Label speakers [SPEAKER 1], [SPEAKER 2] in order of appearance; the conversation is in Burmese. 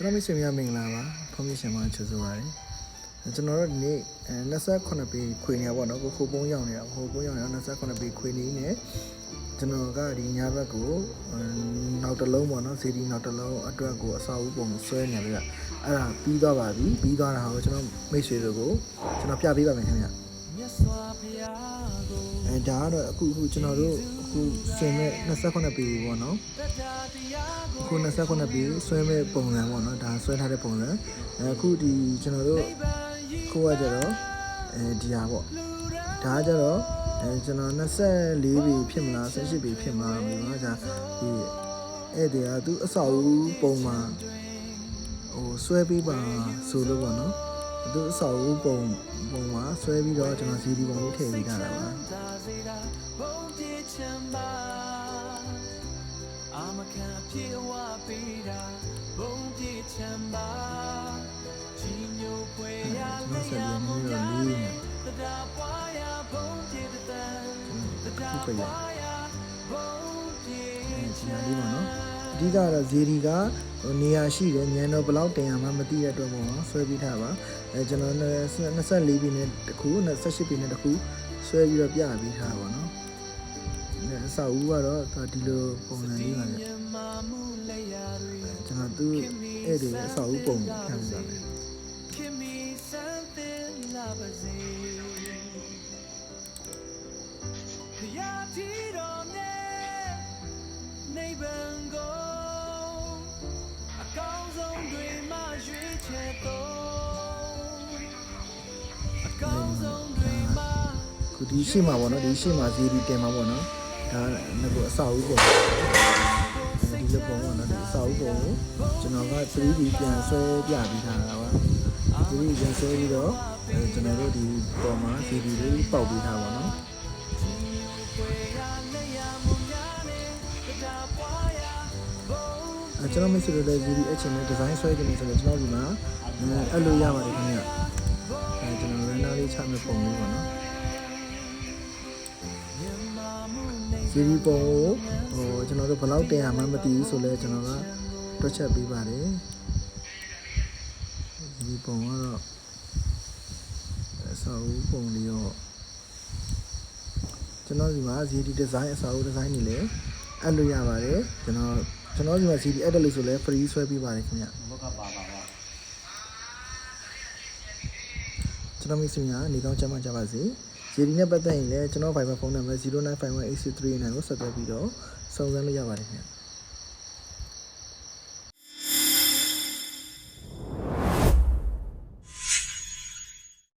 [SPEAKER 1] ကျွန်တော်မိတ်ဆွေများမင်္ဂလာပါဖုန်းမြရှင်မှာချစ်ဆိုပါတယ်ကျွန်တော်တို့ဒီနေ့28ပေခွေနေရပါတော့ကိုခိုးပုံးရောက်နေတာခိုးပုံးရောက်နေတာ28ပေခွေနေနေကျွန်တော်ကဒီညဘက်ကိုနောက်တစ်လုံးပေါ့နော်စီဒီနောက်တစ်လုံးအတွက်ကိုအစာဦးပုံဆွဲနေရပြီအဲ့ဒါပြီးသွားပါပြီပြီးသွားတာကိုကျွန်တော်မိတ်ဆွေတို့ကိုကျွန်တော်ပြပေးပါမယ်ခင်ဗျဒါကတော့အခုကျွန်တော်တို့အခုဆင်မဲ့28ပေပေါ့နော်အခု28ပေဆွဲမဲ့ပုံစံပေါ့နော်ဒါဆွဲထားတဲ့ပုံစံအခုဒီကျွန်တော်တို့ကိုကကြတော့ဒီဟာပေါ့ဒါကကြတော့ကျွန်တော်24ပေဖြစ်မလား18ပေဖြစ်မလားမသိဘူးเนาะဒါဒီအဲ့ဒီကသူအဆောက်ပုံမှာဟိုဆွဲပေးပါဆိုလို့ပေါ့နော်သူအဆောက်ပုံမှာဆွဲပြီးတော့ကျွန်တော် CD ပုံလေးထည့်ပေးထားတာပါအာမခံပြေဝပေးတာဘုံပြေချမ်းပါကြီးညိုဖွယ်ရလေးရမုံရလေးတရားပွားရဘုံပြေတဲ့တရားပွားရဘုံပြေချမ်းလေးပါနော်အဓိကတော့ဇီရီကနေရာရှိတယ်ညံတော့ဘယ်လောက်တင်ရမှမသိတဲ့အတွက်ပေါ့နော်ဆွဲပြီးထားပါကျွန်တော်24ပေနဲ့တစ်ခု28ပေနဲ့တစ်ခုဆွဲပြီးတော့ပြပေးထားပါနော်အဆောက်အဦကတော့ဒီလိုပုံစံလေးပါလေကျွန်တော်သူ့အဲ့ဒီအဆောက်အဦပုံခံပြပါမယ်နေဘန်ကိုအကောင်းဆုံးတွေမှရွေးချယ်တော့အကောင်းဆုံးတွေမှခုဒီရှိမှာပေါ့နော်ဒီရှိမှာဇီရီတင်မှာပေါ့နော်ဒါငါကအဆောက်အဦပုံဒီလိုပုံပေါ့နော်ဒီအဆောက်အဦပုံကိုကျွန်တော်က 3D ပြန်ဆွဲပြပြီးထားတာပါ 3D ပြန်ဆွဲပြီးတော့ကျွန်တော်တို့ဒီပုံမှာ CD လေးပေါက်ပေးထားပါနော်ကျွန်တော်မိတ်ဆွေတို့လည်း CD အချင်းနဲ့ဒီဇိုင်းဆွဲကြနေဆိုတော့ကျွန်တော်ဒီမှာအဲ့လိုရပါတယ်ခင်ဗျကျွန်တော် render လေးချမဲ့ပုံလေးပေါ့နော်CD ပုံကိုကျွန်တော်တို့ဘယ်လောက်တင်ရမှမသိဘူးဆိုလဲကျွန်တော်ကတွက်ချက်ပေးပါတယ် CD ပုံကတော့အဆောက်အဦပုံလေးရောကျွန်တော်ဒီမှာ CD design အဆောက်အဦ design နေလေအဲ့လိုရပါတယ်ကျွန်တော်ဒီမှာ CD edit လို့ဆိုလဲ free ဆွဲပေးပါတယ်ခင်ဗျဘုကပါပါကျွန်တော်မိတ်ဆွေများနေကောင်းချမ်းသာကြပါစေCD နဲ့ပတ်သက်ရင်လည်းကျွန်တော် Viber ဖုန်းနံပါတ်09518339ကိုဆက်သွယ်ပြီးတော့စုံစမ်းလို့ရပါတယ်ခင်ဗျ